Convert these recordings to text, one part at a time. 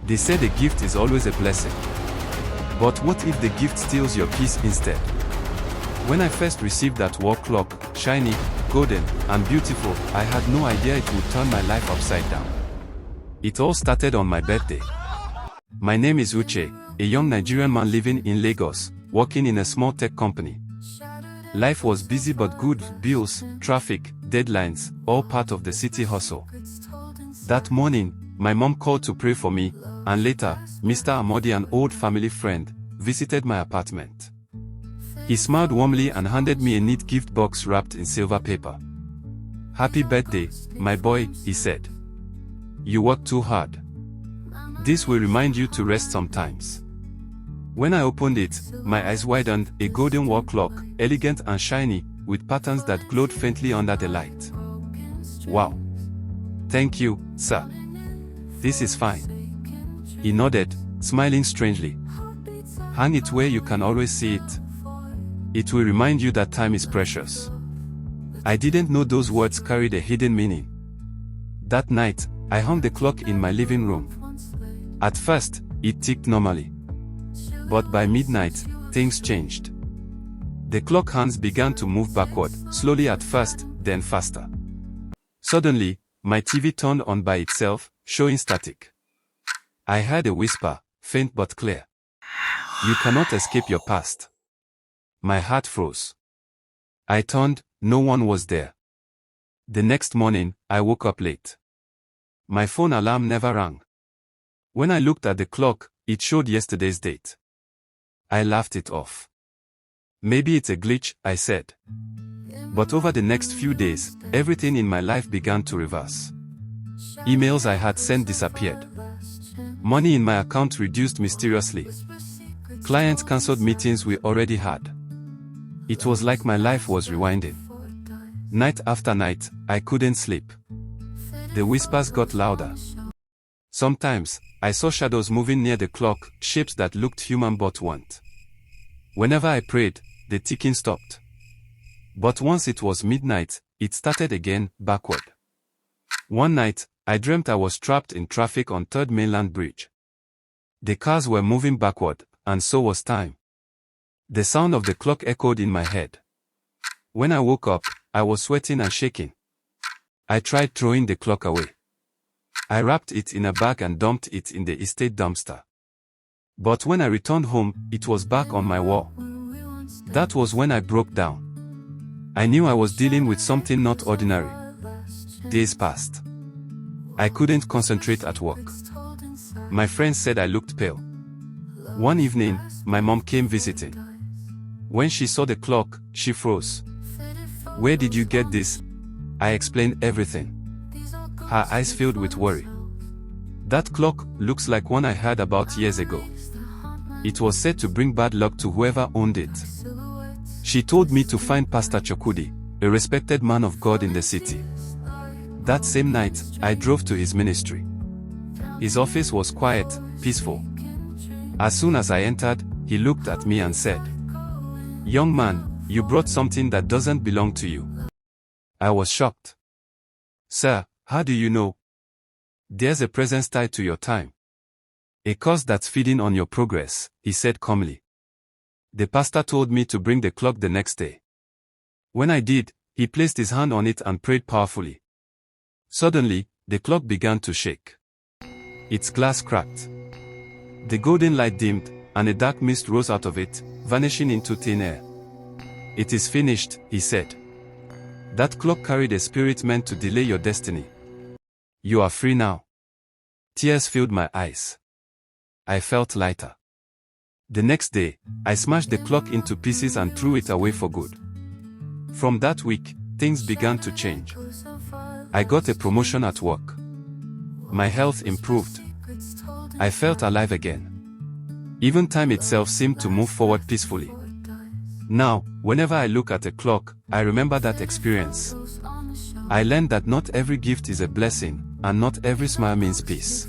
They said a gift is always a blessing. But what if the gift steals your peace instead? When I first received that wall clock, shiny, golden, and beautiful, I had no idea it would turn my life upside down. It all started on my birthday. My name is Uche, a young Nigerian man living in Lagos, working in a small tech company. Life was busy but good, bills, traffic, deadlines, all part of the city hustle. That morning, my mom called to pray for me, and later, Mr. Amodi, an old family friend, visited my apartment. He smiled warmly and handed me a neat gift box wrapped in silver paper. "Happy birthday, my boy," he said. "You work too hard. This will remind you to rest sometimes." When I opened it, my eyes widened, a golden wall clock, elegant and shiny, with patterns that glowed faintly under the light. "Wow. Thank you, sir. This is fine." He nodded, smiling strangely. "Hang it where you can always see it. It will remind you that time is precious." I didn't know those words carried a hidden meaning. That night, I hung the clock in my living room. At first, it ticked normally. But by midnight, things changed. The clock hands began to move backward, slowly at first, then faster. Suddenly, my TV turned on by itself, showing static. I heard a whisper, faint but clear. "You cannot escape your past." My heart froze. I turned, no one was there. The next morning, I woke up late. My phone alarm never rang. When I looked at the clock, it showed yesterday's date. I laughed it off. "Maybe it's a glitch," I said. But over the next few days, everything in my life began to reverse. Emails I had sent disappeared. Money in my account reduced mysteriously. Clients cancelled meetings we already had. It was like my life was rewinding. Night after night, I couldn't sleep. The whispers got louder. Sometimes, I saw shadows moving near the clock, shapes that looked human but weren't. Whenever I prayed, the ticking stopped. But once it was midnight, it started again, backward. One night, I dreamt I was trapped in traffic on 3rd Mainland Bridge. The cars were moving backward, and so was time. The sound of the clock echoed in my head. When I woke up, I was sweating and shaking. I tried throwing the clock away. I wrapped it in a bag and dumped it in the estate dumpster. But when I returned home, it was back on my wall. That was when I broke down. I knew I was dealing with something not ordinary. Days passed. I couldn't concentrate at work. My friends said I looked pale. One evening, my mom came visiting. When she saw the clock, she froze. "Where did you get this?" I explained everything. Her eyes filled with worry. "That clock looks like one I heard about years ago. It was said to bring bad luck to whoever owned it." She told me to find Pastor Chokudi, a respected man of God in the city. That same night, I drove to his ministry. His office was quiet, peaceful. As soon as I entered, he looked at me and said, "Young man, you brought something that doesn't belong to you." I was shocked. "Sir, how do you know?" "There's a presence tied to your time. A curse that's feeding on your progress," he said calmly. The pastor told me to bring the clock the next day. When I did, he placed his hand on it and prayed powerfully. Suddenly, the clock began to shake. Its glass cracked. The golden light dimmed, and a dark mist rose out of it, vanishing into thin air. "It is finished," he said. "That clock carried a spirit meant to delay your destiny. You are free now." Tears filled my eyes. I felt lighter. The next day, I smashed the clock into pieces and threw it away for good. From that week, things began to change. I got a promotion at work. My health improved. I felt alive again. Even time itself seemed to move forward peacefully. Now, whenever I look at a clock, I remember that experience. I learned that not every gift is a blessing, and not every smile means peace.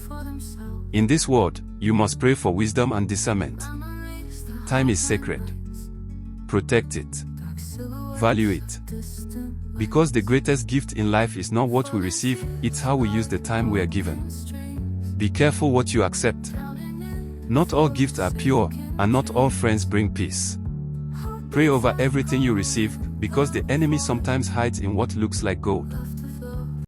In this world, you must pray for wisdom and discernment. Time is sacred. Protect it. Value it. Because the greatest gift in life is not what we receive, it's how we use the time we are given. Be careful what you accept. Not all gifts are pure, and not all friends bring peace. Pray over everything you receive, because the enemy sometimes hides in what looks like gold.